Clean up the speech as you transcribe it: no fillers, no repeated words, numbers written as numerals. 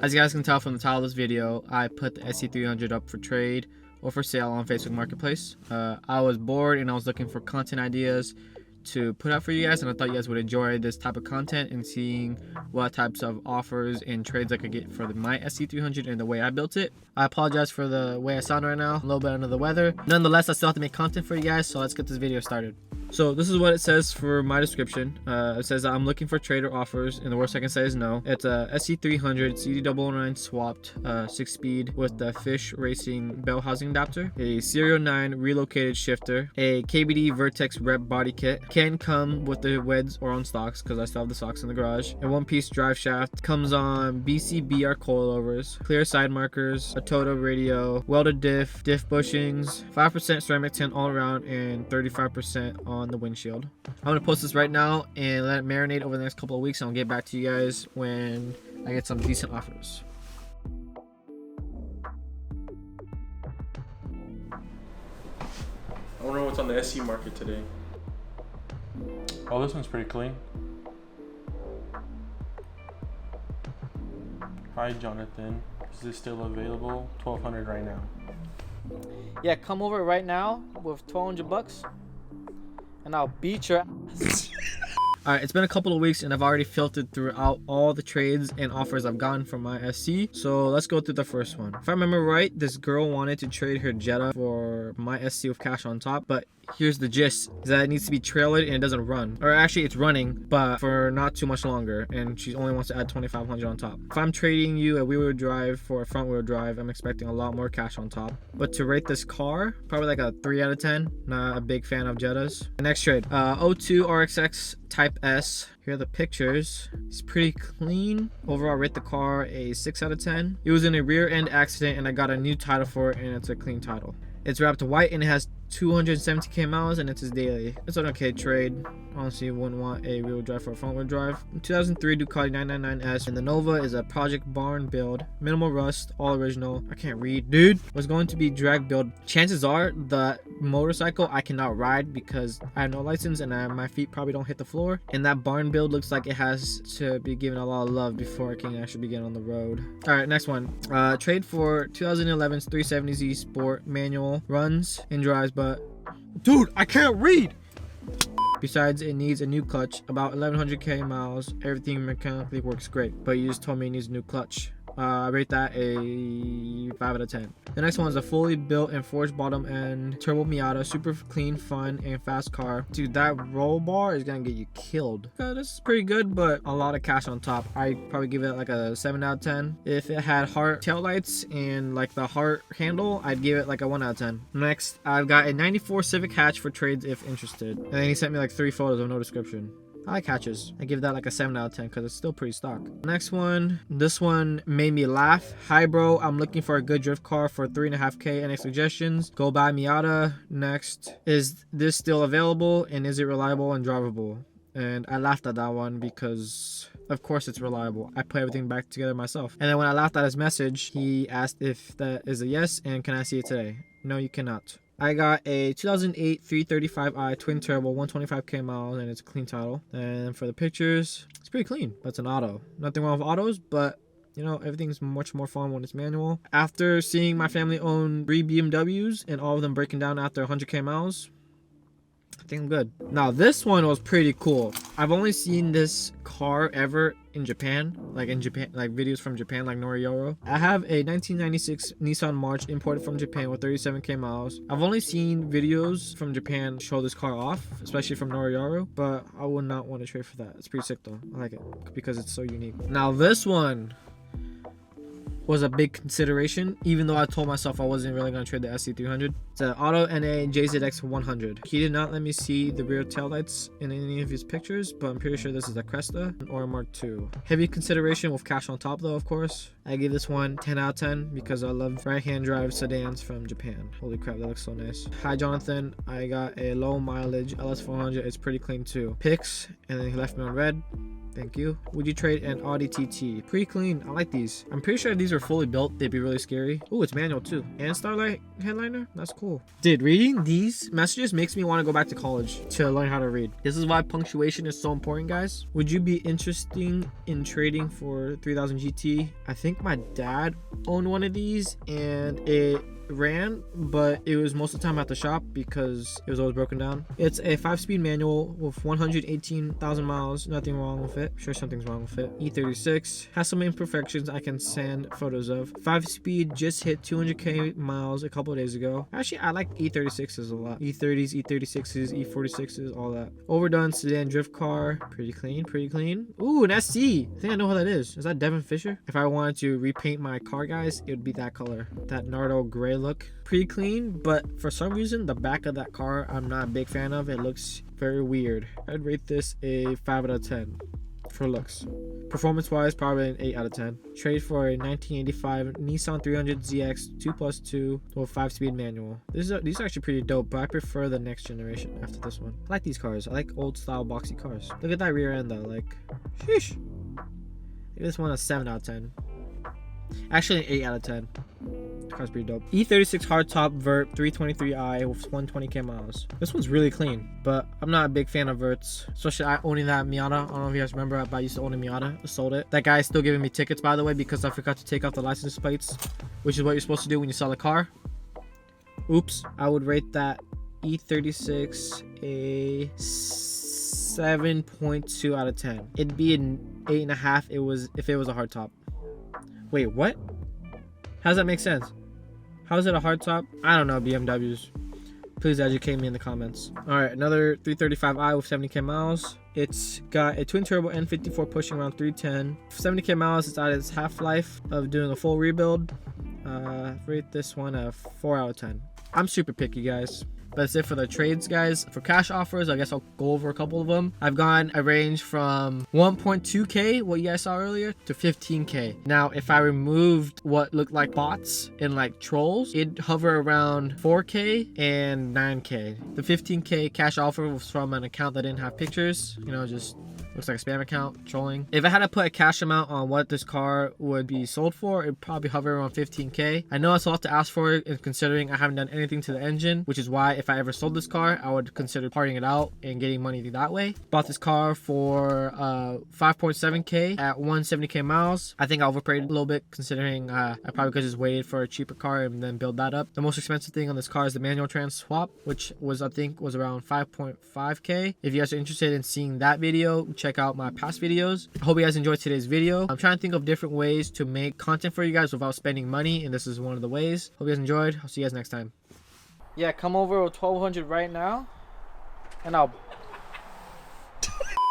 As you guys can tell from the title of this video, I put the SC300 up for trade or for sale on Facebook Marketplace. I was bored and I was looking for content ideas to put out for you guys, and I thought you guys would enjoy this type of content and seeing what types of offers and trades I could get for my SC300 and the way I built it. I apologize for the way I sound right now, a little bit under the weather. Nonetheless, I still have to make content for you guys, so let's get this video started. So this is what it says for my description. It says that I'm looking for trader offers, and the worst I can say is no. It's a SC300 CD009 swapped 6-speed with the Fish Racing bell housing adapter, a Serial 9 relocated shifter, a KBD Vertex rep body kit. Can come with the weds or on stocks because I still have the stocks in the garage. A one-piece drive shaft. Comes on BCBR coilovers, clear side markers, a Toto radio, welded diff bushings, 5% ceramic tint all around, and 35% on the windshield. I'm gonna post this right now and let it marinate over the next couple of weeks, and I'll get back to you guys when I get some decent offers. I wonder what's on the SC market today. Oh, this one's pretty clean. Hi, Jonathan. Is this still available? 1200 right now. Yeah, come over right now with 1200 bucks and I'll beat your ass. Alright, it's been a couple of weeks and I've already filtered throughout all the trades and offers I've gotten from my SC. So let's go through the first one. If I remember right, this girl wanted to trade her Jetta for my SC with cash on top, but here's the gist, is that it needs to be trailered and it doesn't run. Or actually it's running, but for not too much longer, and she only wants to add 2500 on top. If I'm trading you a wheel drive for a front wheel drive, I'm expecting a lot more cash on top. But to rate this car, probably like a 3 out of 10. Not a big fan of Jettas. The next trade, 02 RXX Type S. Here are the pictures. It's pretty clean. Overall, rate the car a 6 out of 10. It was in a rear end accident and I got a new title for it, and it's a clean title. It's wrapped white and it has 270k miles and it's his daily. It's an okay trade. Honestly, you wouldn't want a rear drive for a front wheel drive. 2003 Ducati 999S, and the Nova is a project barn build, minimal rust, all original. I can't read, dude. Was going to be drag build. Chances are the motorcycle I cannot ride because I have no license and my feet probably don't hit the floor. And that barn build looks like it has to be given a lot of love before it can actually begin on the road. All right, next one. Trade for 2011's 370Z Sport manual, runs and drives, but dude, I can't read. Besides, it needs a new clutch, about 1100k miles. Everything mechanically works great, but you just told me it needs a new clutch. I rate that a 5 out of 10. The next one is a fully built and forged bottom end turbo Miata, super clean, fun, and fast car. Dude, that roll bar is gonna get you killed. This is pretty good, but a lot of cash on top. I probably give it like a 7 out of 10. If it had heart taillights and like the heart handle, I'd give it like a 1 out of 10. Next, I've got a 94 Civic hatch for trades if interested. And then he sent me like 3 photos of no description. I like hatches. I give that like a 7 out of 10 because it's still pretty stock. Next one, this one made me laugh. Hi bro, I'm looking for a good drift car for 3.5k. Any suggestions? Go buy Miata. Next, is this still available and is it reliable and drivable? And I laughed at that one because of course it's reliable. I put everything back together myself. And then when I laughed at his message, he asked if that is a yes and can I see it today? No, you cannot. I got a 2008 335i twin turbo, 125k miles, and it's a clean title. And for the pictures, it's pretty clean, but it's an auto. Nothing wrong with autos, but you know, everything's much more fun when it's manual. After seeing my family own 3 BMWs and all of them breaking down after 100k miles, I think I'm good. Now this one was pretty cool. I've only seen this car ever in Japan, like videos from Japan, like Noriyoro. I have a 1996 Nissan March imported from Japan with 37k miles. I've only seen videos from Japan show this car off, especially from Noriyoro, but I would not want to trade for that. It's pretty sick though. I like it because it's so unique. Now this one was a big consideration, even though I told myself I wasn't really going to trade the SC300. It's an Auto NA JZX 100. He did not let me see the rear taillights in any of his pictures, but I'm pretty sure this is a Cresta or a Mark II. Heavy consideration with cash on top though, of course. I give this one 10 out of 10 because I love right-hand drive sedans from Japan. Holy crap, that looks so nice. Hi Jonathan, I got a low mileage LS400. It's pretty clean too. Pics, and then he left me on red. Thank you. Would you trade an Audi TT? Pretty clean. I like these. I'm pretty sure if these were fully built, they'd be really scary. Oh, it's manual too. And Starlight headliner? That's cool. cool. Dude, reading these messages makes me want to go back to college to learn how to read. This is why punctuation is so important, guys. Would you be interested in trading for 3000 GT? I think my dad owned one of these and it ran, but it was most of the time at the shop because it was always broken down. It's a 5-speed manual with 118,000 miles. Nothing wrong with it. Sure, something's wrong with it. E36 has some imperfections I can send photos of. 5-speed just hit 200k miles a couple of days ago. Actually, I like E36s a lot. E30s, E36s, E46s, all that. Overdone sedan drift car. Pretty clean, pretty clean. Ooh, an SC. I think I know who that is. Is that Devin Fisher? If I wanted to repaint my car, guys, it would be that color. That Nardo gray look. Pretty clean, but for some reason the back of that car I'm not a big fan of. It looks very weird. I'd rate this a 5 out of 10 for looks. Performance wise, probably an 8 out of 10. Trade for a 1985 Nissan 300ZX 2+2 with 5-speed manual. These are actually pretty dope, but I prefer the next generation after this one. I like these cars. I like old style boxy cars. Look at that rear end though, like sheesh. Give this one a 7 out of 10. Actually an 8 out of 10. Car's pretty dope. E36 hardtop vert 323i with 120k miles. This one's really clean, but I'm not a big fan of verts, especially owning that Miata. I don't know if you guys remember, but I used to own a Miata. I sold it. That guy's still giving me tickets, by the way, because I forgot to take off the license plates, which is what you're supposed to do when you sell a car. Oops. I would rate that E36 a 7.2 out of 10. It'd be an 8.5 if it was a hardtop. Wait, what? How does that make sense? How is it a hardtop? I don't know, BMWs. Please educate me in the comments. Alright, another 335i with 70k miles. It's got a twin turbo N54 pushing around 310. 70k miles, it's at its half-life of doing a full rebuild. Rate this one a 4 out of 10. I'm super picky, guys. But that's it for the trades, guys. For cash offers, I guess I'll go over a couple of them. I've gone a range from 1.2k, what you guys saw earlier, to 15k. Now, if I removed what looked like bots and like trolls, it'd hover around 4k and 9k. The 15k cash offer was from an account that didn't have pictures, you know, just looks like a spam account, trolling. If I had to put a cash amount on what this car would be sold for, it'd probably hover around 15k. I know it's a lot to ask for, and considering I haven't done anything to the engine, which is why if I ever sold this car, I would consider parting it out and getting money that way. Bought this car for 5.7k at 170k miles. I think I overpaid a little bit, considering I probably could just waited for a cheaper car and then build that up. The most expensive thing on this car is the manual trans swap, which was, I think, was around 5.5k. If you guys are interested in seeing that video, check out my past videos. I hope you guys enjoyed today's video. I'm trying to think of different ways to make content for you guys without spending money, and this is one of the ways. Hope you guys enjoyed. I'll see you guys next time. Yeah, come over with 1200 right now, and I'll